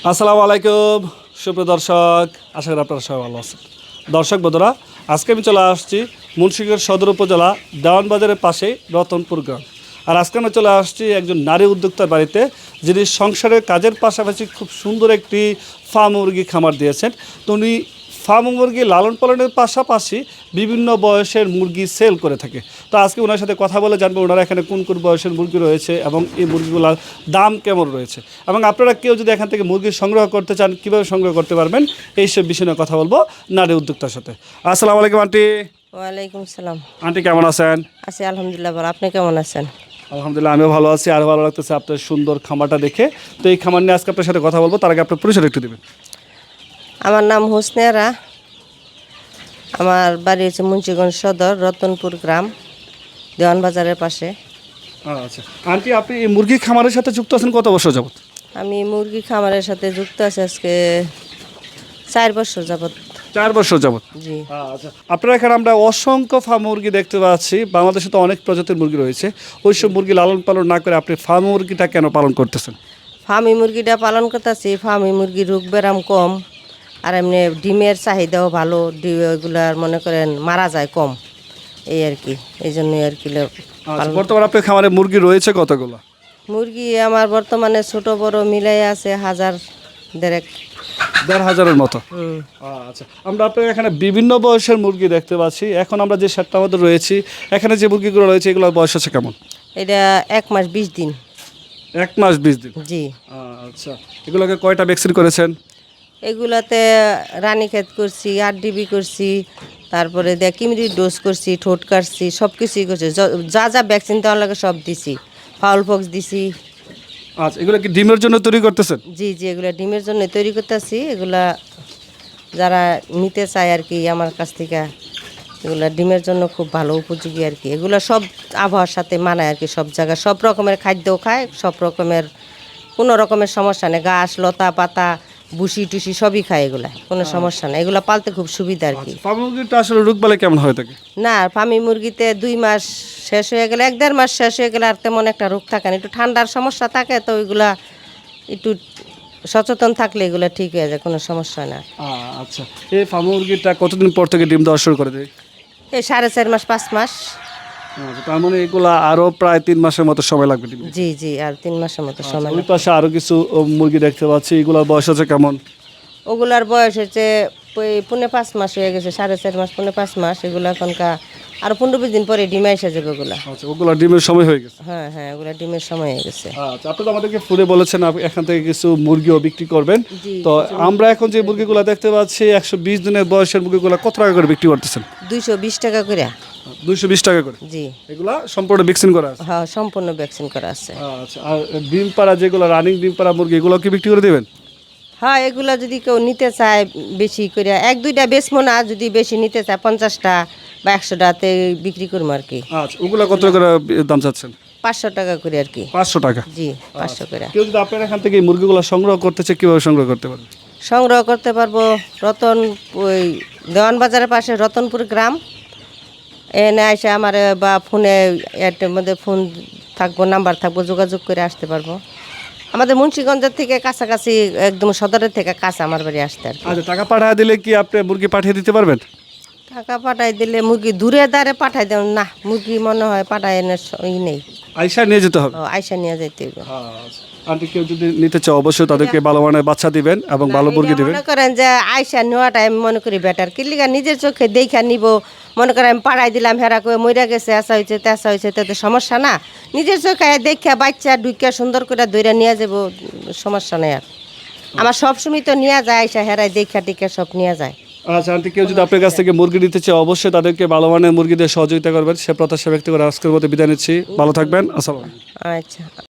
আসসালামু আলাইকুম সুপ্রিয় দর্শক, আশা করি আপনারা সবাই ভালো আছেন। দর্শক বন্ধুরা, আজকে আমি চলে আসছি মুন্সিগঞ্জ সদর উপজেলা দেওয়ানবাজারের পাশে রতনপুর গ্রাম। আর আজকে আমি চলে আসছি একজন নারী উদ্যোক্তার বাড়িতে, যিনি সংসারের কাজের পাশাপাশি খুব সুন্দর একটি ফার্ম মুরগি খামার দিয়েছেন। তো উনি ফার্ম মুরগি লালন পালনের পাশাপাশি বিভিন্ন বয়সের মুরগি সেল করে থাকে। তো আজকে ওনার সাথে কথা বলে জানবো ওনারা এখানে কোন কোন বয়সের মুরগি রয়েছে এবং এই মুরগিগুলোর দাম কেমন রয়েছে, এবং আপনারা কেউ যদি এখান থেকে মুরগি সংগ্রহ করতে চান কীভাবে সংগ্রহ করতে পারবেন, এইসব বিষয় নিয়ে কথা বলবো নারী উদ্যোক্তার সাথে। আসসালামু আলাইকুম আন্টি। ওয়ালাইকুম সালাম। আন্টি কেমন আছেন? আছি আলহামদুলিল্লাহ ভালো। আপনি কেমন আছেন? আলহামদুলিল্লাহ আমিও ভালো আছি। আর ভালো লাগতেছে আপনার সুন্দর খামারটা দেখে। তো এই খামার নিয়ে আজকে আপনার সাথে কথা বলবো, তার আগে আপনার পরিচয় একটু দেবেন। আমার নাম হোসনেরা। আমার বাড়ি হচ্ছে মুন্সিগঞ্জ সদর রতনপুর গ্রাম, দেওয়ানবাজারের পাশে। আচ্ছা আন্টি, আপনি এই মুরগি খামারের সাথে যুক্ত আছেন কত বছর যাবত? আমি মুরগি খামারের সাথে যুক্ত আছি আজকে 4 বছর যাবত। 4 বছর যাবত। জি। আচ্ছা, আপনারা এখানে আমরা অসংখ্য ফার্ম মুরগি দেখতে পাচ্ছি। বাংলাদেশে তো অনেক প্রজাতির মুরগি রয়েছে, ওইসব মুরগি লালন পালন না করে আপনি ফার্ম মুরগিটা কেন পালন করতেছেন? ফার্মি মুরগিটা পালন করতেছি। ফার্মি মুরগি রোগ ব্যারাম কম, আর এমনি ডিমের চাহিদাও ভালো। ওইগুলার মনে করেন মারা যায় কম, এই আর কি। এই জন্যই আর কি বর্তমানে আপনার খামারে মুরগি রয়েছে কতগুলো? মুরগি আমার বর্তমানে ছোট বড় মিলাই আছে 1,500-এর মতো। আচ্ছা, আমরা আপনার এখানে বিভিন্ন বয়সের মুরগি দেখতে পাচ্ছি। এখন আমরা যে সেটটার মধ্যে রয়েছি, এখানে যে মুরগিগুলো রয়েছে এগুলোর বয়স আছে কেমন? এটা 1 মাস 20 দিন। 1 মাস 20 দিন। জি। আচ্ছা, এগুলোকে কয়টা ভ্যাকসিন করেছেন? এগুলাতে রানীক্ষেত করছি, 8 ডিবি করছি, তারপরে কিমরি ডোজ করছি, ঠোঁট কাটছি, সব কিছুই করছি। যা যা ভ্যাকসিন দেওয়ার লাগে সব দিছি। ফাউল পক্স দিছি। আচ্ছা, এগুলো কি ডিমের জন্য তৈরি করতেছেন? জি জি, এগুলা ডিমের জন্য তৈরি করতেছি। এগুলা যারা নিতে চায় আর কি আমার কাছ থেকে, এগুলা ডিমের জন্য খুব ভালো উপযোগী আর কি। এগুলা সব আবহাওয়ার সাথে মানায় আর কি। সব জায়গায় সব রকমের খাদ্যও খায়, সব রকমের কোনো রকমের সমস্যা নেই। ঘাস লতা পাতা বুসি টুসি সবই খায়, এগুলা কোনো সমস্যা নেই। এগুলা পালতে খুব সুবিধা আর কি। ফার্ম মুরগিটা আসলে রোগবালাই কেমন হয়ে থাকে? না, ফার্মি মুরগিতে 2 মাস শেষ হয়ে গেলে, 1-1.5 মাস শেষ হয়ে গেলে আর তেমন একটা রোগ থাকে না। একটু ঠান্ডার সমস্যা থাকে, তো ওইগুলা একটু সচেতন থাকলে এগুলা ঠিক হয়ে যায়, কোনো সমস্যা না। আচ্ছা, এই ফার্ম মুরগিটা কতদিন পর থেকে ডিম দেওয়া শুরু করে দেয়? এই 4.5 মাস 5 মাস। আচ্ছা, তার মানে এগুলা আরো প্রায় 3 মাসের মতো সময় লাগবে ডিম দিতে। জি জি, আর 3 মাসের মতো সময় ওই লাগে। পাশে আরো কিছু মুরগি দেখতে পাচ্ছি, এগুলোর বয়স আছে কেমন? ওগুলার বয়স হচ্ছে 4.5 মাস হয়ে গেছে, 4.5 মাস 4.5 মাস। এগুলো এখনকার আরো 15-20 দিন পরে ডিমে এসে যাবে ওগুলা। আচ্ছা, ওগুলা ডিমের সময় হয়ে গেছে। হ্যাঁ হ্যাঁ, ওগুলা ডিমের সময় হয়ে গেছে। আচ্ছা, আপনি তো আমাদেরকে ফোনে বলেছেন আপনি এখান থেকে কিছু মুরগিও বিক্রি করবেন। জি, তো আমরা এখন যে মুরগিগুলো দেখতে পাচ্ছি 120 দিনের বয়সের মুরগিগুলো কত টাকা করে বিক্রি করতেছেন? 220 টাকা করে। 220 টাকা করে। জি। এগুলা সম্পূর্ণ ভ্যাকসিন করা আছে? হ্যাঁ, সম্পূর্ণ ভ্যাকসিন করা আছে। আচ্ছা, আর ডিম পাড়া যেগুলো রানিং ডিম পাড়া মুরগি এগুলো কি বিক্রি করে দেবেন? হ্যাঁ, এগুলা যদি কেউ নিতে চায় বেশি করে, 1-2টা বেচবো না। যদি বেশি নিতে চায় 50টা বা 100টাতে বিক্রি করবো আর কি। আচ্ছা, ওগুলো কত করে দাম চাচ্ছেন? 500 টাকা করে আর কি। 500 টাকা। জি, 500 করে। কেউ যদি আপনার এখান থেকে এই মুরগিগুলো সংগ্রহ করতে চায় কিভাবে সংগ্রহ করতে পারবে? সংগ্রহ করতে পারবো ওই দেওয়ানবাজারের পাশে রতনপুর গ্রাম। এনে এসে আমার বা ফোনে এর মধ্যে ফোন থাকবো, নাম্বার থাকবো, যোগাযোগ করে আসতে পারবো। আমাদের মুন্সিগঞ্জের থেকে কাছাকাছি, একদম সদরের থেকে কাছে আমার বাড়ি আসতে আর কি। আচ্ছা, টাকা পাঠিয়ে দিলে কি আপনি মুরগি পাঠিয়ে দিতে পারবেন? টাকা পাঠাই দিলে মুরগি দূরে দাঁড়ে পাঠাই দেন না, মুরগি মনে হয় পাঠাই এনে নেই। আইসা নিয়ে যেতে হবে। আইসা নিয়ে যেতে হবে। আচ্ছা, আন্টি কেউ যদি নিতে চায় অবশ্যই তাদেরকে ভালো মানের বাচ্চা দিবেন এবং ভালো মুরগি দিবেন। মনে করেন যে আইসা নেওয়াটা আমি মনে করি বেটার। কিলিগা নিজের চোখে দেখা নিব, মনে করেন আমি পাড়াই দিলাম, হেরা করে মইরা গেছে, আসা হয়েছে তেসা হয়েছে, তাতে সমস্যা না। নিজের চোখে দেখা বাচ্চা ঢুকিয়া সুন্দর করে দইরা নিয়ে যাব, সমস্যা নেই। আর আমার সবসময় তো নিয়ে যায়, আইসা হেরাই দেখা টিকা সব নিয়ে যায়। আচ্ছা আন্টি, কেউ যদি আপনার কাছ থেকে মুরগি নিতে চায় অবশ্যই তাদেরকে ভালো মানের মুরগি দিয়ে সহযোগিতা করবেন। সে প্রত্যাশা ব্যক্ত করে আজকের মতো বিদায় নিচ্ছি। ভালো থাকবেন। আসসালাম। আচ্ছা।